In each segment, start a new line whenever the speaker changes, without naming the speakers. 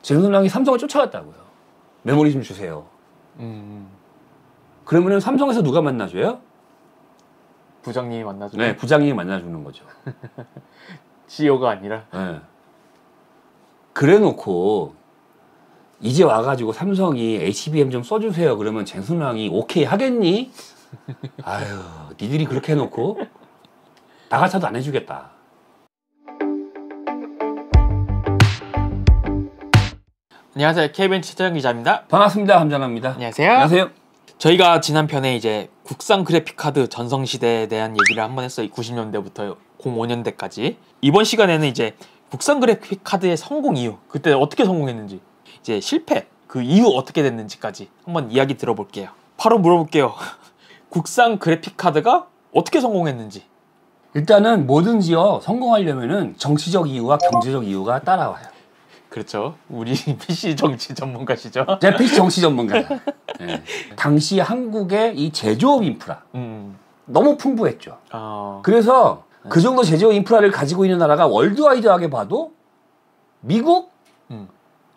젠슨왕이 삼성을 쫓아갔다고요. 메모리 좀 주세요. 그러면은 삼성에서 누가 만나줘요?
부장님이 만나주는.
네, 부장님이 만나주는 거죠.
CEO가 아니라.
네. 그래놓고 이제 와가지고 삼성이 HBM 좀 써주세요. 그러면 젠슨왕이 오케이 하겠니? 아유, 니들이 그렇게 해놓고 나 같아도 안 해주겠다.
안녕하세요, KBNC 최재형 기자입니다.
반갑습니다, 함장합니다.
안녕하세요.
안녕하세요.
저희가 지난 편에 이제 국산 그래픽 카드 전성시대에 대한 얘기를 한번 했어요. 90년대부터 05년대까지. 이번 시간에는 이제 국산 그래픽 카드의 성공 이유, 그때 어떻게 성공했는지, 이제 실패, 그 이후 어떻게 됐는지까지 한번 이야기 들어볼게요. 바로 물어볼게요. 국산 그래픽 카드가 어떻게 성공했는지.
일단은 뭐든지요, 성공하려면은 정치적 이유와 경제적 이유가 따라와요.
그렇죠. 우리 PC 정치 전문가시죠?
제가 PC 정치 전문가예요. 네. 당시 한국의 이 제조업 인프라 너무 풍부했죠. 그래서 그 정도 제조업 인프라를 가지고 있는 나라가 월드와이드하게 봐도 미국,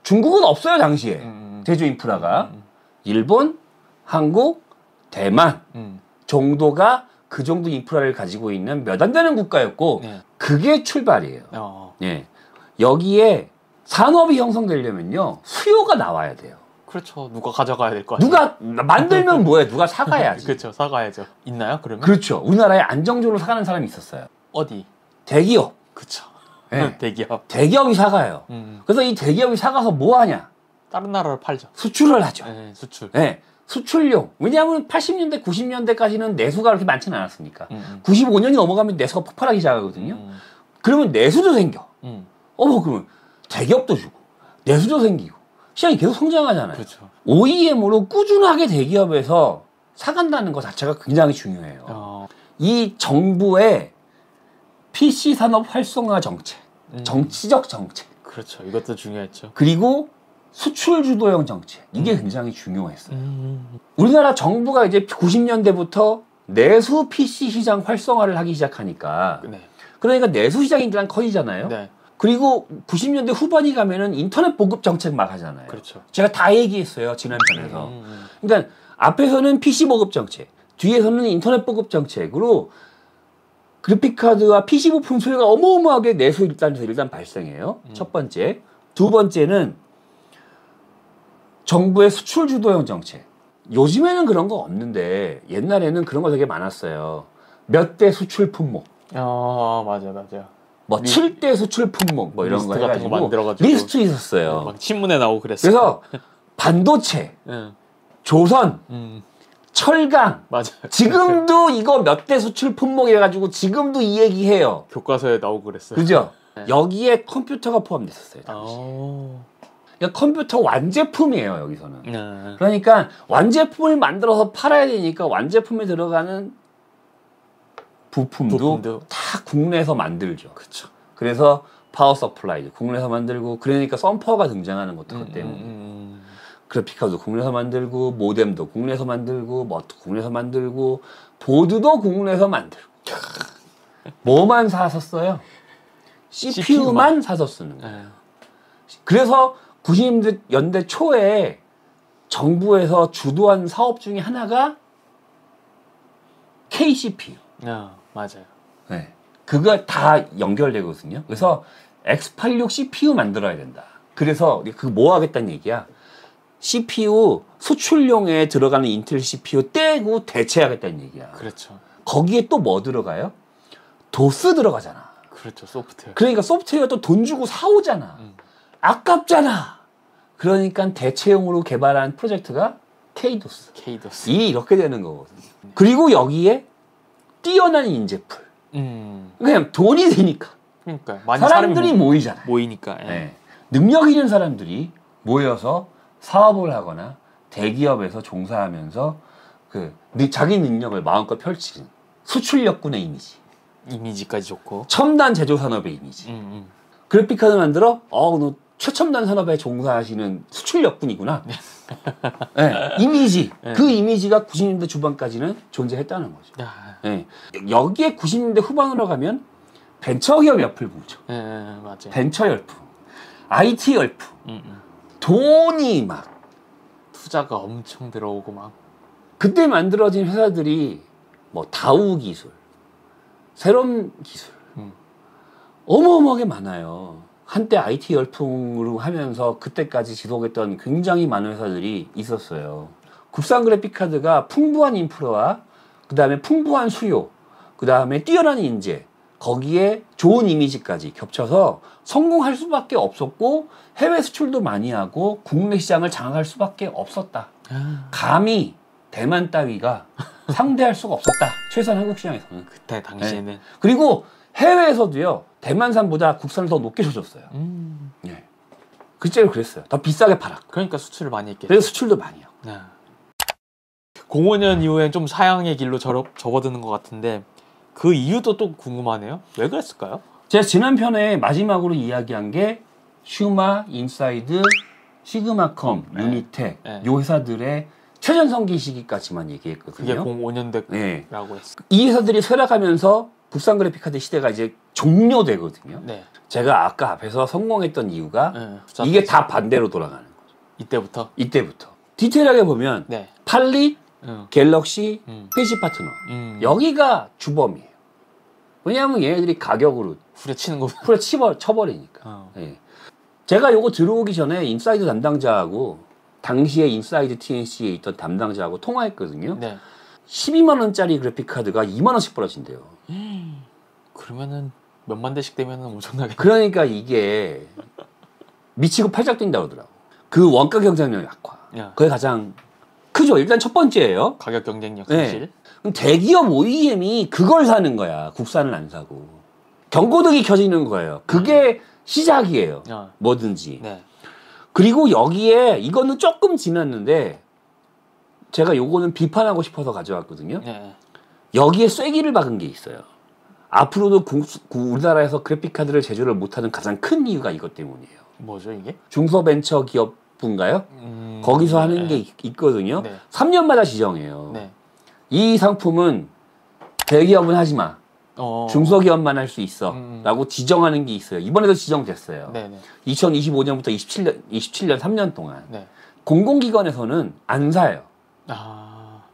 중국은 없어요 당시에. 제조 인프라가 일본, 한국, 대만 정도가 그 정도 인프라를 가지고 있는 몇 안 되는 국가였고, 그게 출발이에요. 예. 여기에 산업이 형성되려면요, 수요가 나와야 돼요.
그렇죠. 누가 가져가야 될 거 아니에요.
누가 만들면 뭐해? 누가 사가야지.
그렇죠. 사가야죠. 있나요, 그러면?
그렇죠. 우리나라에 안정적으로 사가는 사람이 있었어요.
어디?
대기업.
그렇죠.
네.
대기업.
대기업이 사가요. 그래서 이 대기업이 사가서 뭐 하냐?
다른 나라로 팔죠.
수출을 하죠.
네, 수출.
네. 수출용. 왜냐하면 80년대, 90년대까지는 내수가 그렇게 많지는 않았으니까. 95년이 넘어가면 내수가 폭발하기 시작하거든요. 그러면 내수도 생겨. 그러면 대기업도 주고 내수도 생기고 시장이 계속 성장하잖아요.
그렇죠.
OEM으로 꾸준하게 대기업에서 사간다는 것 자체가 굉장히 중요해요. 이 정부의 PC 산업 활성화 정책, 정치적 정책.
그렇죠. 이것도 중요했죠.
그리고 수출 주도형 정책. 이게 굉장히 중요했어요. 우리나라 정부가 이제 90년대부터 내수 PC 시장 활성화를 하기 시작하니까, 그러니까 내수 시장이 일단 커지잖아요.
네.
그리고 90년대 후반이 가면은 인터넷 보급 정책 막 하잖아요.
그렇죠.
제가 다 얘기했어요, 지난 편에서. 그러니까 앞에서는 PC 보급 정책, 뒤에서는 인터넷 보급 정책으로 그래픽카드와 PC 부품 수요가 어마어마하게 내수 일단 발생해요. 첫 번째. 두 번째는 정부의 수출 주도형 정책. 요즘에는 그런 거 없는데 옛날에는 그런 거 되게 많았어요. 몇 대 수출 품목.
맞아.
뭐 7대 수출 품목 뭐 이런 거 해가지고
만들어가지고
리스트 있었어요.
막 신문에 나오고 그랬어요.
그래서 반도체, 조선, 철강.
맞아.
지금도 이거 몇 대 수출 품목 해가지고 지금도 이 얘기해요.
교과서에 나오고 그랬어요.
그죠? 여기에 컴퓨터가 포함됐었어요. 당시. 그러니까 컴퓨터 완제품이에요, 여기서는. 그러니까 완제품을 만들어서 팔아야 되니까 완제품에 들어가는 부품도 다 국내에서 만들죠.
그렇죠.
그래서 파워 서플라이 국내에서 만들고, 그러니까 썬퍼가 등장하는 것도 그것 때문에. 그래픽카드도 국내에서 만들고, 모뎀도 국내에서 만들고, 뭐도 국내에서 만들고, 보드도 국내에서 만들고. 뭐만 사서 써요? CPU만 사서 쓰는 거예요. 그래서 90년대 초에 정부에서 주도한 사업 중에 하나가 KCPU.
맞아요.
네. 그거 다 연결되거든요. 그래서 X86 CPU 만들어야 된다. 그래서 그 뭐 하겠다는 얘기야. CPU 수출용에 들어가는 인텔 CPU 떼고 대체하겠다는 얘기야.
그렇죠.
거기에 또 뭐 들어가요? 도스 들어가잖아.
그렇죠. 소프트웨어. 그러니까
소프트웨어 또 돈 주고 사오잖아. 아깝잖아. 그러니까 대체용으로 개발한 프로젝트가 케이도스. 일이 이렇게 되는 거거든요. 그리고 여기에 뛰어난 인재풀. 그냥 돈이 되니까.
그러니까
사람들이 모이잖아요.
모이니까.
네. 능력 있는 사람들이 모여서 사업을 하거나 대기업에서 종사하면서 자기 능력을 마음껏 펼치는 수출력군의 이미지.
이미지까지 좋고.
첨단 제조 산업의 이미지. 그래픽카드 만들어? 너 최첨단 산업에 종사하시는 수출력군이구나. 네, 이미지. 그 이미지가 90년대 중반까지는 존재했다는 거죠. 네. 여기에 90년대 후반으로 가면 벤처기업 옆을 보죠.
맞아요.
벤처 열풍, IT 열풍, 돈이 막
투자가 엄청 들어오고 막
그때 만들어진 회사들이 뭐 다우 기술, 세럼 기술 어마어마하게 많아요. 한때 IT 열풍으로 하면서 그때까지 지속했던 굉장히 많은 회사들이 있었어요. 국산 그래픽 카드가 풍부한 인프라와 그 다음에 풍부한 수요, 그 다음에 뛰어난 인재, 거기에 좋은 이미지까지 겹쳐서 성공할 수밖에 없었고 해외 수출도 많이 하고 국내 시장을 장악할 수밖에 없었다. 감히 대만 따위가 상대할 수가 없었다. 최소한 한국 시장에서는.
그때 당시에는.
네. 그리고 해외에서도요. 대만산보다 국산을 더 높게 줘줬어요. 네. 그때로 그랬어요. 더 비싸게 팔았고.
그러니까 수출을 많이 했겠죠.
그래서 수출도 많이 하고.
네. 05년 이후엔 좀 사양의 길로 접어드는 것 같은데 그 이유도 또 궁금하네요. 왜 그랬을까요?
제가 지난 편에 마지막으로 이야기한 게 슈마, 인사이드, 시그마컴, 유니텍 요 회사들의 최전성기 시기까지만 얘기했거든요.
그게 05년대라고 했어요.
이 회사들이 쇠락하면서 국산 그래픽카드 시대가 이제 종료되거든요.
네.
제가 아까 앞에서 성공했던 이유가 이게 다 반대로 돌아가는 거죠. 이때부터. 디테일하게 보면 팔릿, 갤럭시, PC 파트너 여기가 주범이에요. 왜냐하면 얘네들이 가격으로 쳐버리니까. 네. 제가 요거 들어오기 전에 인사이드 담당자하고 당시에 인사이드 TNC에 있던 담당자하고 통화했거든요. 12만 원짜리 그래픽 카드가 2만 원씩 벌어진대요.
그러면은 몇만 대씩 되면은 엄청나게.
그러니까 이게 미치고 팔짝 뛴다 그러더라고. 그 원가 경쟁력 약화. 그게 가장 크죠. 일단 첫 번째예요.
가격 경쟁력 사실.
그럼 대기업 OEM이 그걸 사는 거야. 국산을 안 사고. 경고등이 켜지는 거예요. 그게 시작이에요. 뭐든지. 그리고 여기에 이거는 조금 지났는데 제가 요거는 비판하고 싶어서 가져왔거든요. 여기에 쐐기를 박은 게 있어요. 앞으로도 우리나라에서 그래픽카드를 제조를 못하는 가장 큰 이유가 이것 때문이에요.
뭐죠 이게?
중소벤처기업인가요? 거기서 하는 게 있거든요. 3년마다 지정해요. 이 상품은 대기업은 하지 마. 중소기업만 할 수 있어. 라고 지정하는 게 있어요. 이번에도 지정됐어요. 2025년부터 27년 3년 동안. 공공기관에서는 안 사요.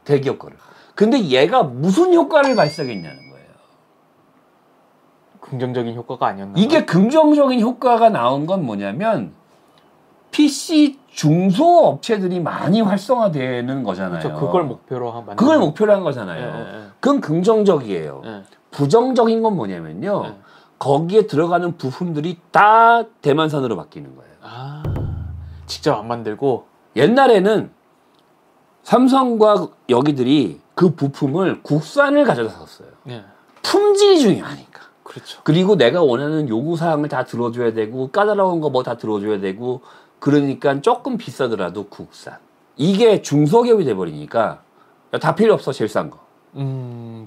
대기업 거를. 근데 얘가 무슨 효과를 발생했냐는 거예요.
긍정적인 효과가 아니었나?
이게 긍정적인 효과가 나온 건 뭐냐면 PC 중소업체들이 많이 활성화되는 거잖아요.
그렇죠. 그걸 목표로
한 거잖아요. 그건 긍정적이에요. 부정적인 건 뭐냐면요. 거기에 들어가는 부품들이 다 대만산으로 바뀌는 거예요.
직접 안 만들고?
옛날에는 삼성과 여기들이 그 부품을 국산을 가져다 썼어요. 품질이 중요하니까.
그렇죠.
그리고 내가 원하는 요구사항을 다 들어줘야 되고 까다로운 거 뭐 다 들어줘야 되고 그러니까 조금 비싸더라도 국산. 이게 중소기업이 돼버리니까 다 필요 없어. 제일 싼 거.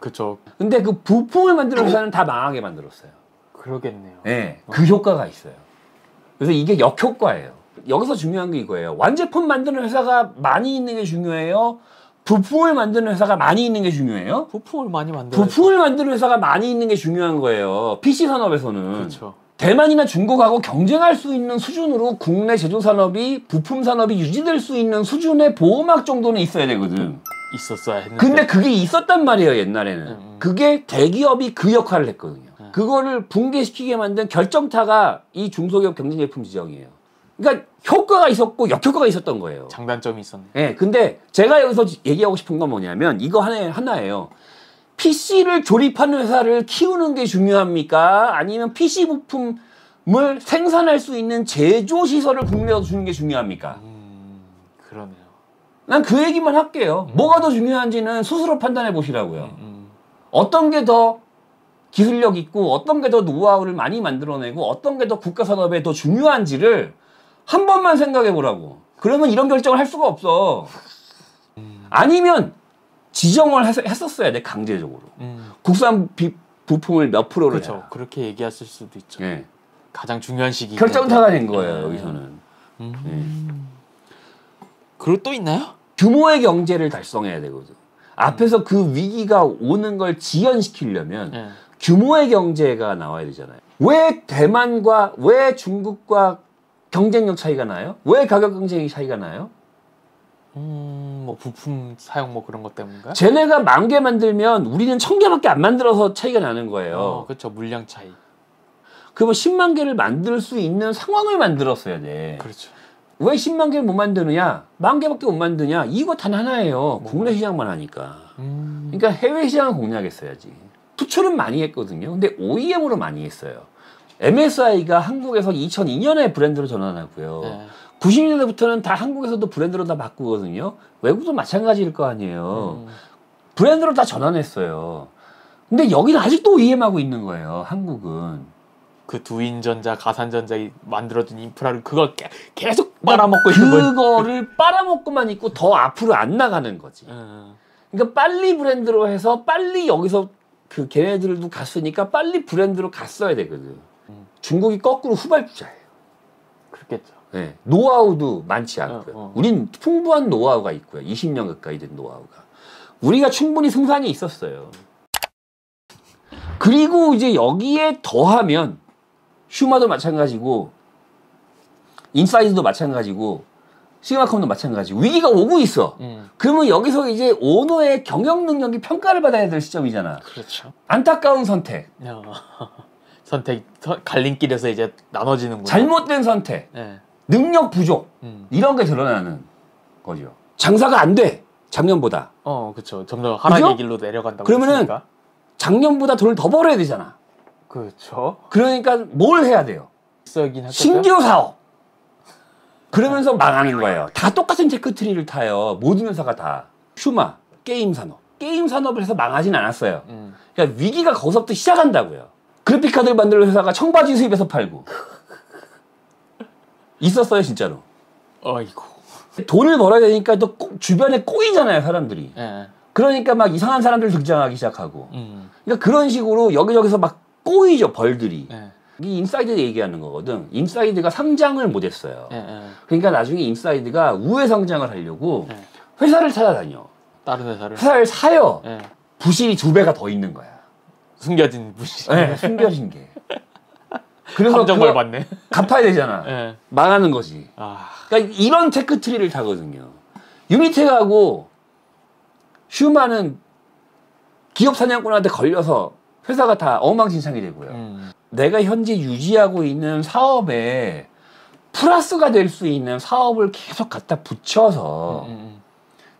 그쵸.
근데 그 부품을 만드는 회사는 다 망하게 만들었어요.
그러겠네요.
네, 그 효과가 있어요. 그래서 이게 역효과예요. 여기서 중요한 게 이거예요. 완제품 만드는 회사가 많이 있는 게 중요해요? 부품을 만드는 회사가 많이 있는 게 중요해요?
부품을 만드는
회사가 많이 있는 게 중요한 거예요. PC 산업에서는.
그렇죠.
대만이나 중국하고 경쟁할 수 있는 수준으로 국내 제조 산업이 부품 산업이 유지될 수 있는 수준의 보호막 정도는 있어야 되거든.
있었어야 했는데.
근데 그게 있었단 말이에요, 옛날에는. 그게 대기업이 그 역할을 했거든요. 그거를 붕괴시키게 만든 결정타가 이 중소기업 경쟁제품 지정이에요. 그러니까 효과가 있었고 역효과가 있었던 거예요.
장단점이 있었네.
네, 근데 제가 여기서 얘기하고 싶은 건 뭐냐면 이거 하나예요. PC를 조립하는 회사를 키우는 게 중요합니까? 아니면 PC 부품을 생산할 수 있는 제조 시설을 국내에 주는 게 중요합니까?
그러네요.
난 그 얘기만 할게요. 뭐가 더 중요한지는 스스로 판단해 보시라고요. 어떤 게 더 기술력 있고 어떤 게 더 노하우를 많이 만들어내고 어떤 게 더 국가 산업에 더 중요한지를 한 번만 생각해 보라고. 그러면 이런 결정을 할 수가 없어. 아니면 지정을 했었어야 돼, 강제적으로. 국산 부품을 몇 프로를
그렇죠.
해라.
그렇게 얘기했을 수도 있죠.
네.
가장 중요한 시기.
결정타가 된 거예요, 여기서는.
그리고 또 있나요?
규모의 경제를 달성해야 되거든. 앞에서 그 위기가 오는 걸 지연시키려면 규모의 경제가 나와야 되잖아요. 왜 대만과 왜 중국과 경쟁력 차이가 나요? 왜 가격 경쟁이 차이가 나요?
뭐 부품 사용 뭐 그런 것 때문인가?
쟤네가 10,000개 만들면 우리는 1,000개밖에 안 만들어서 차이가 나는 거예요.
그렇죠. 물량 차이.
그러면 10만 개를 만들 수 있는 상황을 만들었어야 돼.
그렇죠.
왜 10만 개를 못 만드느냐? 10,000개밖에 못 만드냐? 이거 단 하나예요. 국내 시장만 하니까. 그러니까 해외 시장을 공략했어야지. 수출은 많이 했거든요. 근데 OEM으로 많이 했어요. MSI가 한국에서 2002년에 브랜드로 전환하고요.
네.
90년대부터는 다 한국에서도 브랜드로 다 바꾸거든요. 외국도 마찬가지일 거 아니에요. 브랜드로 다 전환했어요. 근데 여기는 아직도 OEM하고 있는 거예요. 한국은.
그 두인전자, 가산전자 만들어준 인프라를 그걸 계속 빨아먹고 있는 거지.
그거를 빨아먹고만 있고 더 앞으로 안 나가는 거지. 그러니까 빨리 브랜드로 해서 빨리 여기서 그 걔네들도 갔으니까 빨리 브랜드로 갔어야 되거든. 중국이 거꾸로 후발주자예요.
그렇겠죠.
네. 노하우도 많지 않고요. 우린 풍부한 노하우가 있고요. 20년 가까이 된 노하우가. 우리가 충분히 승산이 있었어요. 그리고 이제 여기에 더하면 슈마도 마찬가지고 인사이드도 마찬가지고 시그마컴도 마찬가지고 위기가 오고 있어. 그러면 여기서 이제 오너의 경영 능력이 평가를 받아야 될 시점이잖아.
그렇죠.
안타까운 선택.
갈림길에서 이제 나눠지는구나.
잘못된 선택.
네.
능력 부족. 이런 게 드러나는 거죠. 장사가 안 돼. 작년보다.
그렇죠. 점점 하락의 그죠? 길로 내려간다고
그러면은
했으니까.
작년보다 돈을 더 벌어야 되잖아.
그렇죠.
그러니까 뭘 해야 돼요? 신규 사업. 그러면서 망하는 거예요. 다 똑같은 테크트리를 타요. 모든 회사가 다. 슈마, 게임 산업. 게임 산업을 해서 망하진 않았어요. 그러니까 위기가 거기서부터 시작한다고요. 그래픽카드를 만드는 회사가 청바지 수입해서 팔고. 있었어요, 진짜로.
어이구.
돈을 벌어야 되니까 또 주변에 꼬이잖아요, 사람들이.
네.
그러니까 막 이상한 사람들 등장하기 시작하고. 그러니까 그런 식으로 여기저기서 막 꼬이죠, 벌들이.
네.
이 인사이드 얘기하는 거거든. 인사이드가 상장을 못했어요. 그러니까 나중에 인사이드가 우회 상장을 하려고 회사를 찾아다녀.
다른 회사를?
회사를 사요. 부실이 2배가 더 있는 거야.
숨겨진 부실.
네, 숨겨진 게. 그래서
감정벌 받네.
갚아야 되잖아. 망하는 거지. 그러니까 이런 테크트리를 타거든요. 유니텍하고 슈마는 기업 사냥꾼한테 걸려서 회사가 다 엉망진창이 되고요. 내가 현재 유지하고 있는 사업에 플러스가 될 수 있는 사업을 계속 갖다 붙여서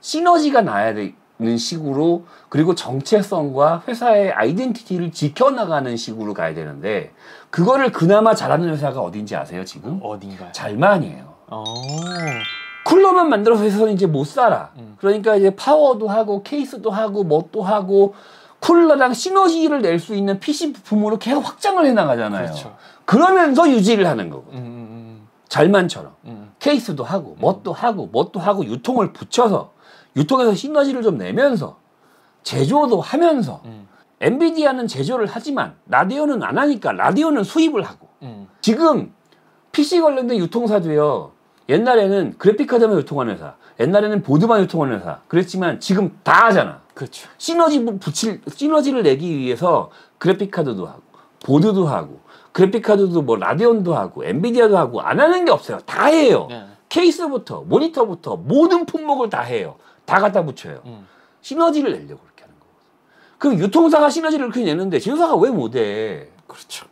시너지가 나야 되는 식으로 그리고 정체성과 회사의 아이덴티티를 지켜나가는 식으로 가야 되는데 그거를 그나마 잘하는 회사가 어딘지 아세요 지금?
어딘가요?
잘만이에요. 쿨러만 만들어서 해서는 이제 못 살아. 그러니까 이제 파워도 하고 케이스도 하고 뭣도 하고 쿨러랑 시너지를 낼 수 있는 PC 부품으로 계속 확장을 해나가잖아요.
그렇죠.
그러면서 유지를 하는 거고. 잘만처럼. 케이스도 하고 뭣도 하고 유통을 붙여서 유통에서 시너지를 좀 내면서 제조도 하면서 엔비디아는 제조를 하지만 라디오는 안 하니까 라디오는 수입을 하고 지금 PC 관련된 유통사도요. 옛날에는 그래픽카드만 유통하는 회사, 옛날에는 보드만 유통하는 회사 그랬지만 지금 다 하잖아.
그렇죠.
시너지를 내기 위해서 그래픽카드도 하고 보드도 하고 그래픽카드도 뭐 라디온도 하고 엔비디아도 하고 안 하는 게 없어요. 다 해요. 케이스부터 모니터부터 모든 품목을 다 해요. 다 갖다 붙여요. 시너지를 내려고 그렇게 하는 거거든요. 그럼 유통사가 시너지를 그렇게 내는데 제조사가 왜 못해?
그렇죠.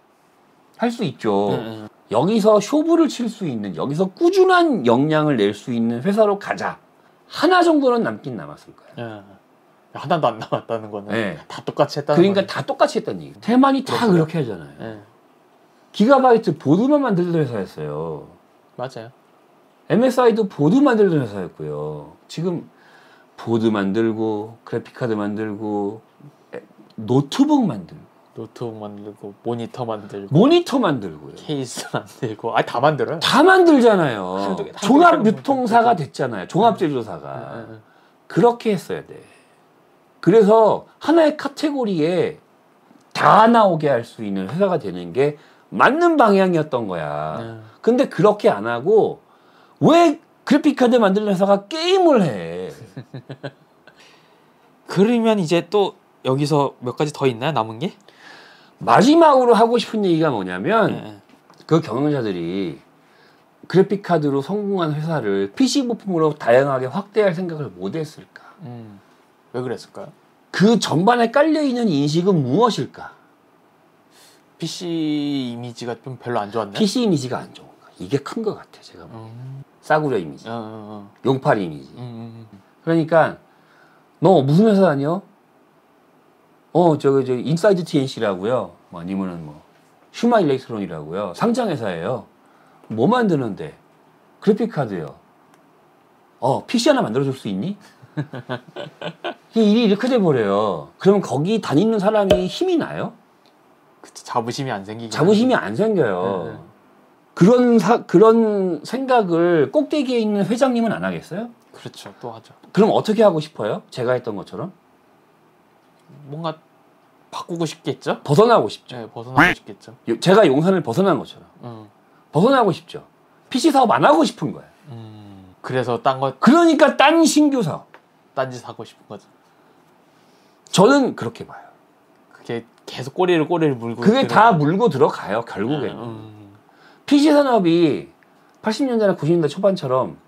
할 수 있죠. 여기서 쇼부를 칠 수 있는 여기서 꾸준한 역량을 낼 수 있는 회사로 가자. 하나 정도는 남긴 남았을 거예요.
하나도 안 남았다는 거는
네.
다 똑같이 했다는
그러니까
거는.
다 똑같이 했다는 얘기. 대만이 다 그렇게 하잖아요. 기가바이트 보드만 만들던 회사였어요.
맞아요.
MSI도 보드 만들던 회사였고요. 지금 보드 만들고 그래픽카드 만들고 노트북 만들고
모니터 만들고요. 케이스 만들고 다 만들어요.
다 만들잖아요. 종합 유통사가 됐잖아요. 종합 제조사가. 그렇게 했어야 돼. 그래서 하나의 카테고리에 다 나오게 할 수 있는 회사가 되는 게 맞는 방향이었던 거야. 근데 그렇게 안 하고 왜 그래픽카드 만드는 회사가 게임을 해?
그러면 이제 또 여기서 몇 가지 더 있나요? 남은 게?
마지막으로 하고 싶은 얘기가 뭐냐면 그 경영자들이 그래픽 카드로 성공한 회사를 PC 부품으로 다양하게 확대할 생각을 못 했을까?
왜 그랬을까요?
그 전반에 깔려 있는 인식은 무엇일까?
PC 이미지가 좀 별로 안 좋았네.
PC 이미지가 안 좋은 거. 이게 큰 것 같아, 제가. 싸구려 이미지, 용팔 이미지. 그러니까 너 무슨 회사 다녀? 저 인사이드 TNC라고요. 뭐 아니면은 뭐 슈마 일렉트론이라고요. 상장 회사예요. 뭐 만드는데? 그래픽 카드요. PC 하나 만들어줄 수 있니? 일이 이렇게 돼버려요. 그러면 거기 다니는 사람이 힘이 나요?
그치, 자부심이 안 생기긴
자부심이 안 생겨요. 그런 생각을 꼭대기에 있는 회장님은 안 하겠어요?
그렇죠. 또 하죠.
그럼 어떻게 하고 싶어요? 제가 했던 것처럼?
뭔가 바꾸고 싶겠죠?
벗어나고 싶죠.
네, 벗어나고 싶겠죠.
제가 용산을 벗어난 것처럼. 벗어나고 싶죠. PC 사업 안 하고 싶은 거예요.
그래서 딴 거.
그러니까 딴 신규 사업.
딴짓 하고 싶은 거죠.
저는 그렇게 봐요.
그게 계속 꼬리를 물고.
그게 다 물고 들어가요, 결국에는. PC 산업이 80년대나 90년대 초반처럼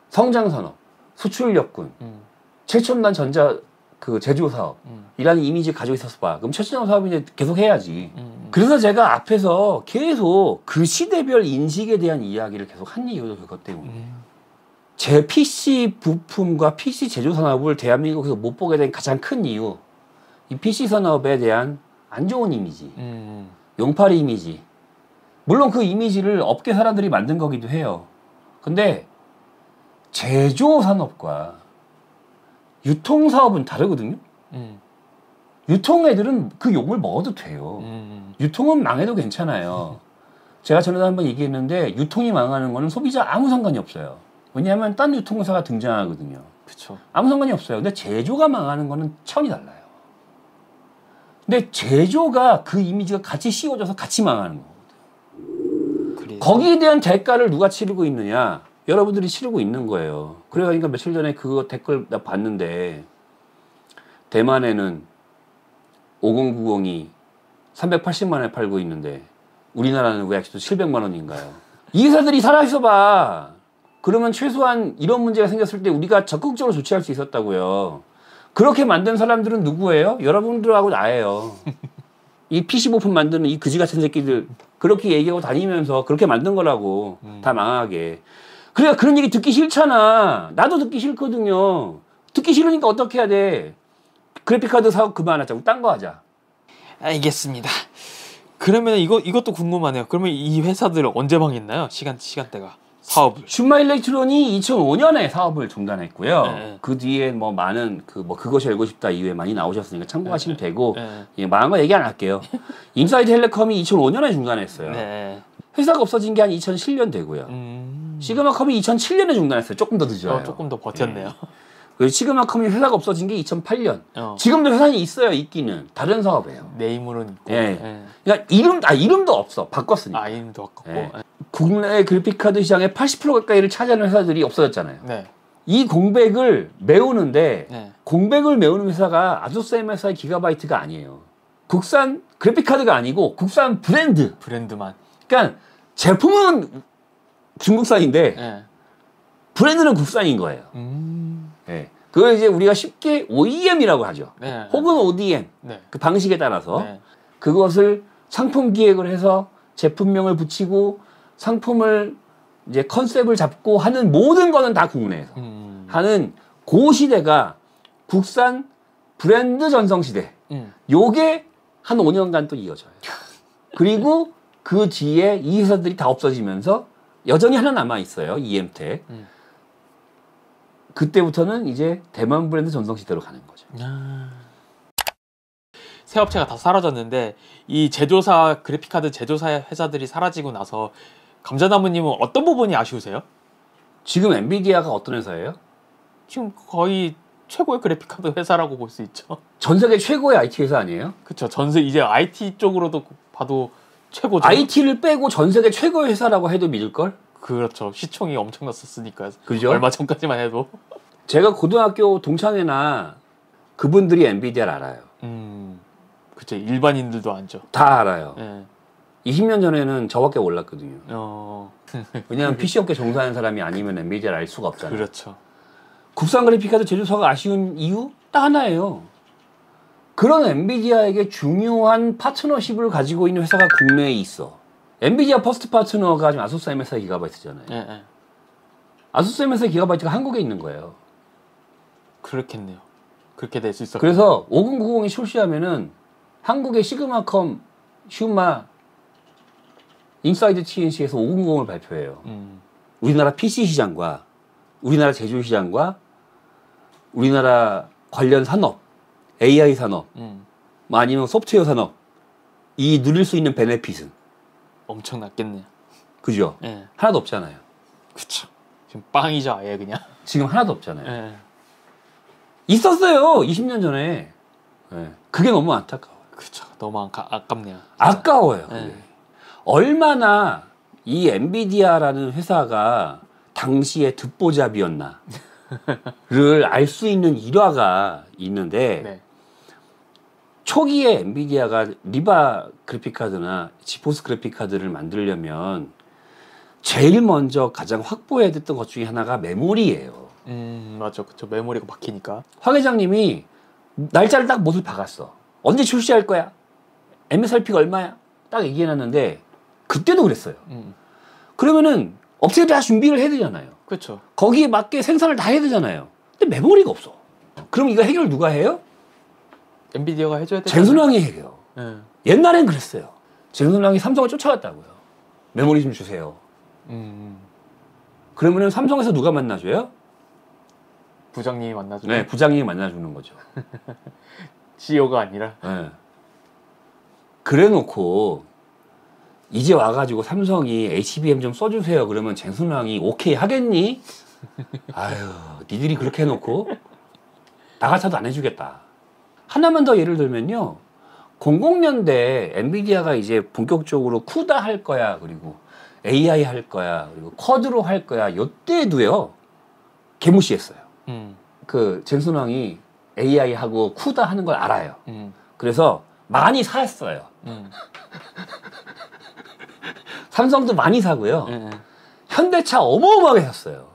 성장 산업, 수출 역군, 최첨단 전자 제조 사업이라는 이미지 가지고 있었어 봐. 그럼 최첨단 사업이 이제 계속 해야지. 그래서 제가 앞에서 계속 그 시대별 인식에 대한 이야기를 계속 한 이유도 그것 때문에. 제 PC 부품과 PC 제조 산업을 대한민국에서 못 보게 된 가장 큰 이유, 이 PC 산업에 대한 안 좋은 이미지, 용팔이 이미지. 물론 그 이미지를 업계 사람들이 만든 거기도 해요. 근데 제조 산업과 유통 사업은 다르거든요. 유통 애들은 그 욕을 먹어도 돼요. 유통은 망해도 괜찮아요. 제가 전에도 한번 얘기했는데 유통이 망하는 거는 소비자 아무 상관이 없어요. 왜냐하면 딴 유통사가 등장하거든요.
그쵸.
아무 상관이 없어요. 근데 제조가 망하는 거는 차원이 달라요. 근데 제조가 그 이미지가 같이 씌워져서 같이 망하는 거거든요. 그래서. 거기에 대한 대가를 누가 치르고 있느냐? 여러분들이 치르고 있는 거예요. 그러니까 며칠 전에 그거 댓글 나 봤는데 대만에는 5090이 380만 원에 팔고 있는데 우리나라는 왜 아직도 700만 원인가요? 이 회사들이 살아있어 봐. 그러면 최소한 이런 문제가 생겼을 때 우리가 적극적으로 조치할 수 있었다고요. 그렇게 만든 사람들은 누구예요? 여러분들하고 나예요. 이 PC 부품 만드는 이 그지 같은 새끼들 그렇게 얘기하고 다니면서 그렇게 만든 거라고. 다 망하게. 그러니까 그런 얘기 듣기 싫잖아. 나도 듣기 싫거든요. 듣기 싫으니까 어떻게 해야 돼? 그래픽카드 사업 그만하자고 딴 거 하자.
알겠습니다. 그러면 이것도 궁금하네요. 그러면 이 회사들 언제 망했나요? 시간대가. 사업을.
슈마 일렉트론이 2005년에 사업을 중단했고요. 네. 그 뒤에 뭐 많은 그것이 알고 싶다 이후에 많이 나오셨으니까 참고하시면 되고 예, 망한 거 얘기 안 할게요. 인사이드 텔레콤이 2005년에 중단했어요. 네. 회사가 없어진 게 한 2007년 되고요. 시그마컴이 2007년에 중단했어요. 조금 더 늦어요.
조금 더 버텼네요.
그리고 시그마컴이 회사가 없어진 게 2008년. 지금도 회사는 있어요. 있기는. 다른 사업이에요.
네임으로는 있고.
예. 그러니까 이름도 없어. 바꿨으니까.
이름도 바꿨고.
예. 국내 그래픽카드 시장의 80% 가까이를 차지하는 회사들이 없어졌잖아요. 네. 이 공백을 메우는데 공백을 메우는 회사가 아수스 MSI 기가바이트가 아니에요. 국산 그래픽카드가 아니고 국산
브랜드만.
그러니까 제품은 중국산인데 브랜드는 국산인 거예요. 네. 그걸 이제 우리가 쉽게 OEM이라고 하죠. 혹은 ODM. 그 방식에 따라서 그것을 상품 기획을 해서 제품명을 붙이고 상품을 이제 컨셉을 잡고 하는 모든 거는 다 국내에서 하는 그 시대가 국산 브랜드 전성 시대. 요게 한 5년간 또 이어져요. 그리고 그 뒤에 이 회사들이 다 없어지면서 여전히 하나 남아 있어요. EM텍. 그때부터는 이제 대만 브랜드 전성 시대로 가는 거죠.
새 업체가 다 사라졌는데 이 제조사 그래픽카드 제조사 회사들이 사라지고 나서 감자나무님은 어떤 부분이 아쉬우세요?
지금 엔비디아가 어떤 회사예요?
지금 거의 최고의 그래픽카드 회사라고 볼 수 있죠.
전 세계 최고의 IT 회사 아니에요?
그렇죠. 이제 IT 쪽으로도 봐도 최고죠.
IT를 빼고 전 세계 최고의 회사라고 해도 믿을걸?
그렇죠. 시총이 엄청났었으니까.
그죠?
얼마 전까지만 해도.
제가 고등학교 동창회나 그분들이 엔비디아를 알아요.
그렇죠. 일반인들도 알죠.
다 알아요. 20년 전에는 저밖에 몰랐거든요. 왜냐하면 PC업계 종사하는 사람이 아니면 엔비디아를 알 수가 없잖아요.
그렇죠.
국산 그래픽카드 제조사가 아쉬운 이유 딱 하나예요. 그런 엔비디아에게 중요한 파트너십을 가지고 있는 회사가 국내에 있어. 엔비디아 퍼스트 파트너가 지금 아수스 MSI 기가바이트잖아요.
네.
아수스 MSI 기가바이트가 한국에 있는 거예요.
그렇겠네요. 그렇게 될 수 있었고.
그래서 5090이 출시하면은 한국의 시그마컴, 슈마, 인사이드 TNC에서 5090을 발표해요. 우리나라 PC 시장과 우리나라 제조 시장과 우리나라 관련 산업, AI 산업, 뭐 아니면 소프트웨어 산업 이 누릴 수 있는 베네핏은
엄청 낮겠네요.
그죠?
네.
하나도 없잖아요.
그쵸. 지금 빵이죠, 아예 그냥.
지금 하나도 없잖아요.
네.
있었어요. 20년 전에. 네. 그게 너무 안타까워요.
그쵸. 너무 아깝네요. 진짜.
아까워요.
네.
얼마나 이 엔비디아라는 회사가 당시에 듣보잡이었나를 알 수 있는 일화가 있는데
네.
초기에 엔비디아가 리바 그래픽카드나 지포스 그래픽카드를 만들려면 제일 먼저 가장 확보해야 됐던 것 중에 하나가 메모리예요.
맞아. 그쵸. 메모리가 박히니까.
황 회장님이 날짜를 딱 못을 박았어. 언제 출시할 거야? MSRP가 얼마야? 딱 얘기해놨는데 그때도 그랬어요. 그러면은 업체들이 다 준비를 해야 되잖아요.
그렇죠.
거기에 맞게 생산을 다 해야 되잖아요. 근데 메모리가 없어. 그럼 이거 해결 누가 해요?
엔비디아가 해줘야 되잖아요.
젠슨왕이 해요.
네.
옛날엔 그랬어요. 젠슨왕이 삼성을 쫓아갔다고요. 메모리 좀 주세요. 그러면은 삼성에서 누가 만나줘요?
부장님이 만나주죠.
네, 부장님이 만나주는 거죠.
CEO가 아니라.
네. 그래놓고 이제 와가지고 삼성이 HBM 좀 써주세요. 그러면 젠슨왕이 오케이 하겠니? 아유, 니들이 그렇게 해놓고 나 같아도 안 해주겠다. 하나만 더 예를 들면요. 00년대 엔비디아가 이제 본격적으로 쿠다 할 거야. 그리고 AI 할 거야. 그리고 쿼드로 할 거야. 요때도요. 개무시했어요. 그 젠슨왕이 AI 하고 쿠다 하는 걸 알아요. 그래서 많이 샀어요. 삼성도 많이 사고요. 현대차 어마어마하게 샀어요.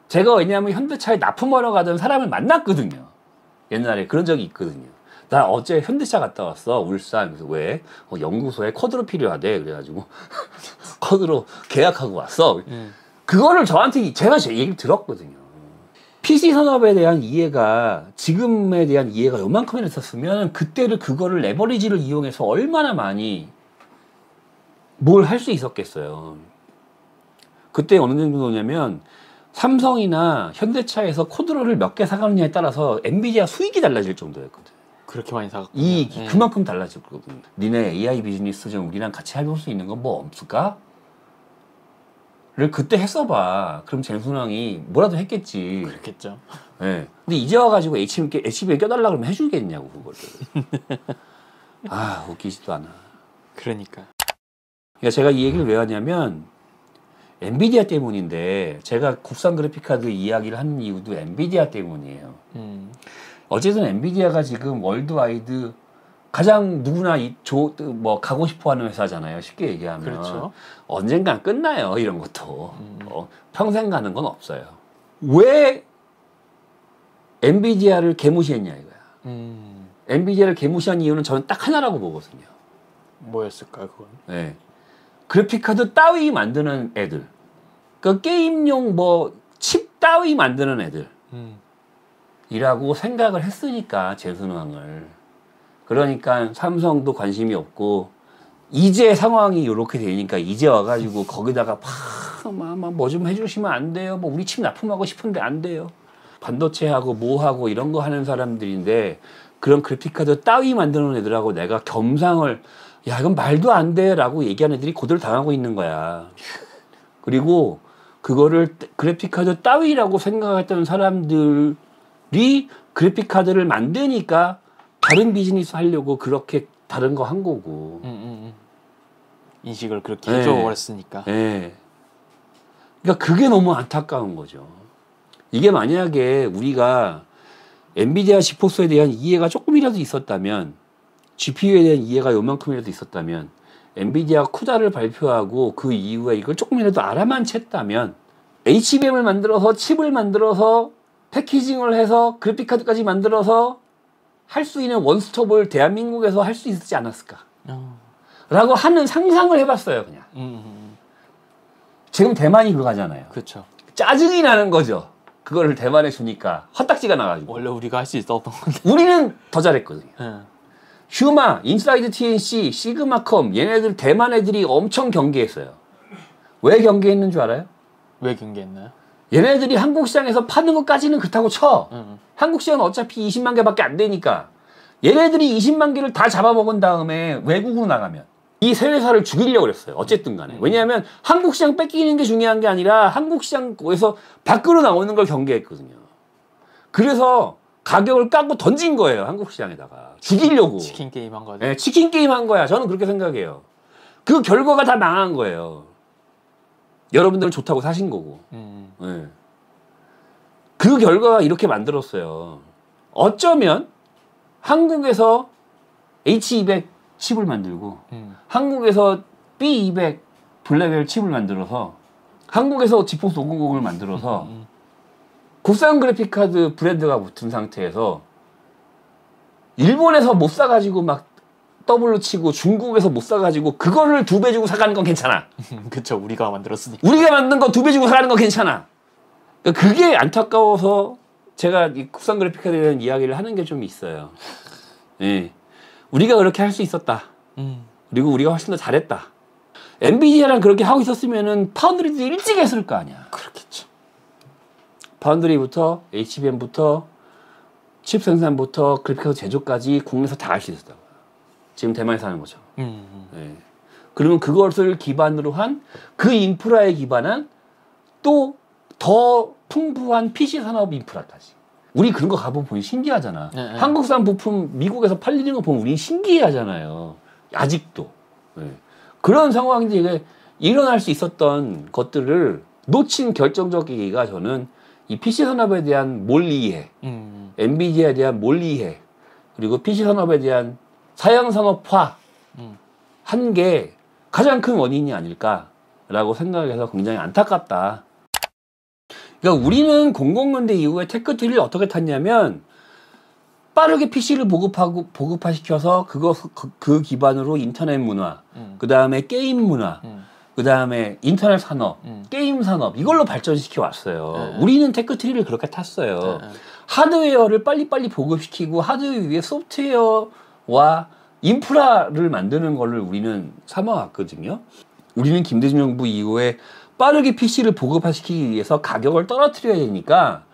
제가 왜냐하면 현대차에 납품하러 가던 사람을 만났거든요. 옛날에 그런 적이 있거든요. 나 어제 현대차 갔다 왔어. 울산. 그래서 왜? 연구소에 쿼드로 필요하대. 그래가지고 쿼드로 계약하고 왔어. 그거를 저한테 제가 제 얘기를 들었거든요. PC 산업에 대한 이해가 지금에 대한 이해가 요만큼이나 있었으면 그때를 그거를 레버리지를 이용해서 얼마나 많이 뭘 할 수 있었겠어요. 그때 어느 정도냐면 삼성이나 현대차에서 쿼드로를 몇 개 사가느냐에 따라서 엔비디아 수익이 달라질 정도였거든.
그렇게 많이 사갔고
이익이 그만큼 달라졌거든. 니네 AI 비즈니스 좀 우리랑 같이 해볼 수 있는 건 뭐 없을까? 를 그때 했어봐. 그럼 젠슨왕이 뭐라도 했겠지.
그렇겠죠.
네. 근데 이제 와가지고 HB에 껴달라 그러면 해주겠냐고 그거를. 아 웃기지도 않아.
그러니까
제가 이 얘기를 왜 하냐면 엔비디아 때문인데 제가 국산 그래픽카드 이야기를 하는 이유도 엔비디아 때문이에요. 어쨌든 엔비디아가 지금 월드와이드 가장 누구나 가고 싶어하는 회사잖아요. 쉽게 얘기하면.
그렇죠.
언젠간 끝나요. 이런 것도. 평생 가는 건 없어요. 왜 엔비디아를 개무시했냐 이거야. 엔비디아를 개무시한 이유는 저는 딱 하나라고 보거든요.
뭐였을까요 그건?
네. 그래픽카드 따위 만드는 애들. 그 게임용 칩 따위 만드는 애들. 이라고 생각을 했으니까 젠슨왕을. 그러니까 삼성도 관심이 없고 이제 상황이 이렇게 되니까 이제 와가지고 거기다가 뭐 좀 해주시면 안 돼요. 뭐 우리 칩 납품하고 싶은데 안 돼요. 반도체하고 뭐하고 이런 거 하는 사람들인데 그런 그래픽카드 따위 만드는 애들하고 내가 겸상을 야 이건 말도 안 돼 라고 얘기하는 애들이 고대로 당하고 있는 거야. 그리고 그거를 그래픽카드 따위라고 생각했던 사람들이 그래픽카드를 만드니까 다른 비즈니스 하려고 그렇게 다른 거 한 거고.
인식을 그렇게 해줘버렸으니까.
네. 그러니까 그게 너무 안타까운 거죠. 이게 만약에 우리가 엔비디아 지포스에 대한 이해가 조금이라도 있었다면 GPU에 대한 이해가 요만큼이라도 있었다면 엔비디아 쿠다를 발표하고 그 이후에 이걸 조금이라도 알아만 챘다면 HBM을 만들어서 칩을 만들어서 패키징을 해서 그래픽카드까지 만들어서 할 수 있는 원스톱을 대한민국에서 할 수 있지 않았을까 라고 하는 상상을 해봤어요. 그냥 지금 대만이 그거 하잖아요.
그렇죠.
짜증이 나는 거죠. 그거를 대만에 주니까 헛딱지가 나가지고.
원래 우리가 할 수 있었던 건데
우리는 더 잘했거든요. 휴마, 인사이드 TNC, 시그마컴 얘네들 대만 애들이 엄청 경계했어요. 왜 경계했는 줄 알아요?
왜 경계했나요?
얘네들이 한국 시장에서 파는 것까지는 그렇다고 쳐. 한국 시장은 어차피 20만 개밖에 안 되니까 얘네들이 20만 개를 다 잡아먹은 다음에 외국으로 나가면 이 세 회사를 죽이려고 그랬어요. 어쨌든 간에. 왜냐하면 한국 시장 뺏기는 게 중요한 게 아니라 한국 시장에서 밖으로 나오는 걸 경계했거든요. 그래서 가격을 깎고 던진 거예요. 한국 시장에다가. 죽이려고.
치킨 게임 한 거죠.
네, 치킨 게임 한 거야. 저는 그렇게 생각해요. 그 결과가 다 망한 거예요. 여러분들은 좋다고 사신 거고. 네. 그 결과가 이렇게 만들었어요. 어쩌면 한국에서 H200 칩을 만들고 한국에서 B200 블랙웰 칩을 만들어서 한국에서 지포스 500을 만들어서 국산 그래픽카드 브랜드가 붙은 상태에서 일본에서 못 사가지고 막 더블로 치고 중국에서 못 사가지고 그거를 2배 주고 사가는 건 괜찮아.
그쵸. 우리가 만들었으니까.
우리가 만든 거 2배 주고 사가는 건 괜찮아. 그러니까 그게 안타까워서 제가 이 국산 그래픽카드에 대한 이야기를 하는 게 좀 있어요. 예. 우리가 그렇게 할 수 있었다. 그리고 우리가 훨씬 더 잘했다. 엔비디아랑 그렇게 하고 있었으면은 파운드리도 일찍 했을 거 아니야.
그렇겠죠.
파운드리부터 HBM부터 칩 생산부터 그래픽카드 제조까지 국내에서 다 할 수 있었다고. 지금 대만에서 하는 거죠. 네. 그러면 그것을 기반으로 한 그 인프라에 기반한 또 더 풍부한 PC 산업 인프라까지. 우리 그런 거 가보면 보니 신기하잖아. 네. 한국산 부품 미국에서 팔리는 거 보면 우리 신기하잖아요. 아직도. 네. 그런 상황이 이제 일어날 수 있었던 것들을 놓친 결정적 계기가 저는 이 PC 산업에 대한 몰이해, 엔비디아에 대한 몰이해, 그리고 PC 산업에 대한 사양 산업화 한 게 가장 큰 원인이 아닐까라고 생각해서 굉장히 안타깝다. 그러니까 우리는 00년대 이후에 테크트리를 어떻게 탔냐면 빠르게 PC를 보급화시켜서 그 기반으로 인터넷 문화, 그 다음에 게임 문화, 그 다음에 인터넷 산업, 게임 산업 이걸로 발전시켜 왔어요. 우리는 테크트리를 그렇게 탔어요. 하드웨어를 빨리빨리 보급시키고 하드웨어 위에 소프트웨어와 인프라를 만드는 걸를 우리는 삼아왔거든요. 우리는 김대중 정부 이후에 빠르게 PC를 보급화시키기 위해서 가격을 떨어뜨려야 되니까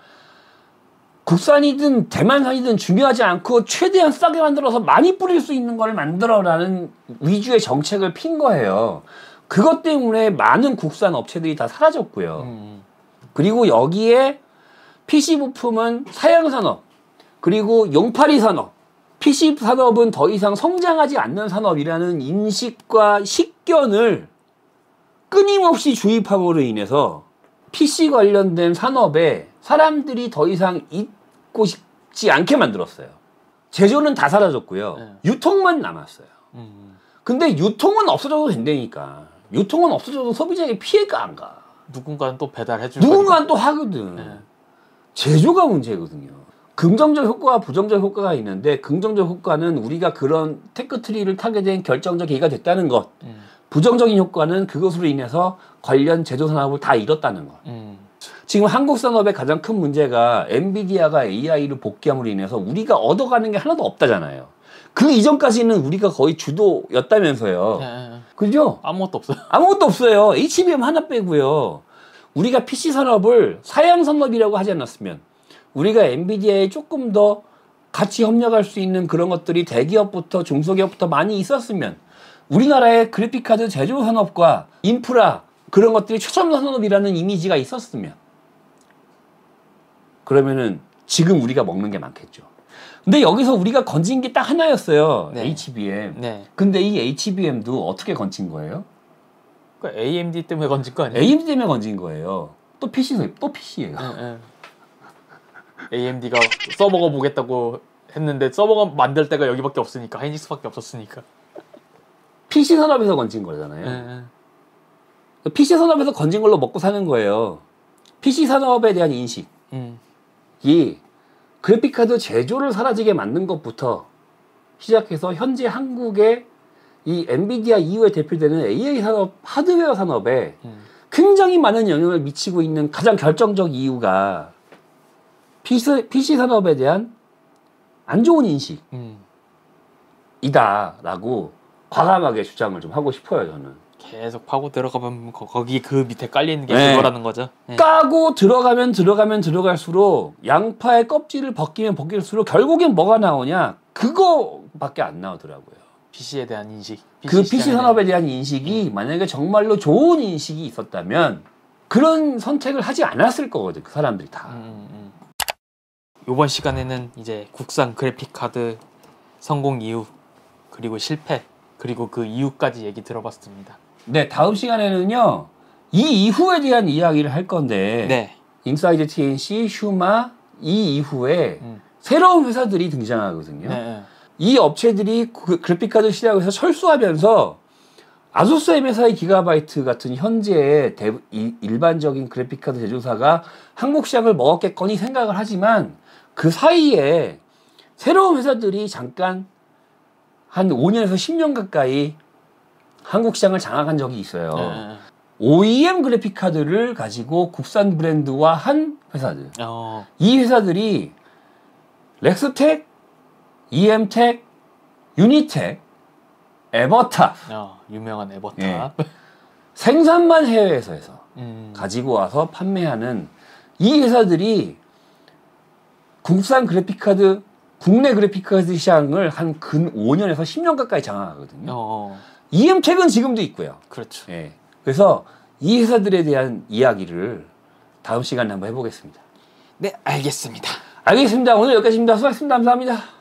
국산이든 대만산이든 중요하지 않고 최대한 싸게 만들어서 많이 뿌릴 수 있는 걸 만들어라는 위주의 정책을 핀 거예요. 그것 때문에 많은 국산 업체들이 다 사라졌고요. 그리고 여기에 PC 부품은 사양산업, 그리고 용팔이 산업, PC 산업은 더 이상 성장하지 않는 산업이라는 인식과 식견을 끊임없이 주입함으로 인해서 PC 관련된 산업에 사람들이 더 이상 있고 싶지 않게 만들었어요. 제조는 다 사라졌고요. 유통만 남았어요. 근데 유통은 없어져도 된다니까. 유통은 없어져도 소비자에게 피해가 안 가.
누군가는 또 배달해주고
누군가는 또 하거든. 제조가 문제거든요. 긍정적 효과와 부정적 효과가 있는데 긍정적 효과는 우리가 그런 테크트리를 타게 된 결정적 계기가 됐다는 것. 부정적인 효과는 그것으로 인해서 관련 제조 산업을 다 잃었다는 것. 지금 한국 산업의 가장 큰 문제가 엔비디아가 AI를 복귀함으로 인해서 우리가 얻어가는 게 하나도 없다잖아요. 그 이전까지는 우리가 거의 주도였다면서요. 그죠?
아무것도 없어요.
아무것도 없어요. HBM 하나 빼고요. 우리가 PC 산업을 사양 산업이라고 하지 않았으면 우리가 엔비디아에 조금 더 같이 협력할 수 있는 그런 것들이 대기업부터 중소기업부터 많이 있었으면 우리나라의 그래픽카드 제조 산업과 인프라 그런 것들이 최첨단 산업이라는 이미지가 있었으면 그러면은 지금 우리가 먹는 게 많겠죠. 근데 여기서 우리가 건진 게 딱 하나였어요. 네. HBM. 네. 근데 이 HBM도 어떻게 건진 거예요?
그러니까 AMD 때문에 건진 거 아니에요?
AMD 때문에 건진 거예요. 또 PC예요.
AMD가 서버가 보겠다고 했는데 서버가 만들 때가 여기밖에 없으니까 하이닉스밖에 없었으니까.
PC 산업에서 건진 거잖아요. PC 산업에서 건진 걸로 먹고 사는 거예요. PC 산업에 대한 인식이 그래픽카드 제조를 사라지게 만든 것부터 시작해서 현재 한국의 이 엔비디아 이후에 대표되는 AI 산업, 하드웨어 산업에 굉장히 많은 영향을 미치고 있는 가장 결정적 이유가 PC 산업에 대한 안 좋은 인식이다라고 과감하게 주장을 좀 하고 싶어요, 저는.
계속 파고 들어가면 거기 그 밑에 깔리는 게 그거라는 거죠. 네.
까고 들어갈수록 양파의 껍질을 벗기면 벗길수록 결국엔 뭐가 나오냐? 그거밖에 안 나오더라고요.
PC에 대한 인식.
그 PC 산업에 대한 인식이 만약에 정말로 좋은 인식이 있었다면 그런 선택을 하지 않았을 거거든, 그 사람들이 다.
이번 시간에는 이제 국산 그래픽 카드 성공 이유 그리고 실패 그리고 그 이유까지 얘기 들어봤습니다.
네, 다음 시간에는요 이 이후에 대한 이야기를 할 건데
네.
인사이드 TNC, 슈마 이 이후에 새로운 회사들이 등장하거든요.
네.
이 업체들이 그래픽카드 시장에서 철수하면서 아수스 MSI 기가바이트 같은 현재의 일반적인 그래픽카드 제조사가 한국 시장을 먹었겠거니 생각을 하지만 그 사이에 새로운 회사들이 잠깐 한 5년에서 10년 가까이 한국 시장을 장악한 적이 있어요. OEM 그래픽카드를 가지고 국산 브랜드화 한 회사들. 이 회사들이 렉스텍, EM텍, 유니텍, 에버탑.
유명한 에버탑.
예. 생산만 해외에서 해서 가지고 와서 판매하는 이 회사들이 국산 그래픽카드, 국내 그래픽카드 시장을 한 근 5년에서 10년 가까이 장악하거든요. EM텍은 지금도 있고요.
그렇죠.
예. 그래서 이 회사들에 대한 이야기를 다음 시간에 한번 해보겠습니다.
네, 알겠습니다.
알겠습니다. 오늘 여기까지입니다. 수고하셨습니다. 감사합니다.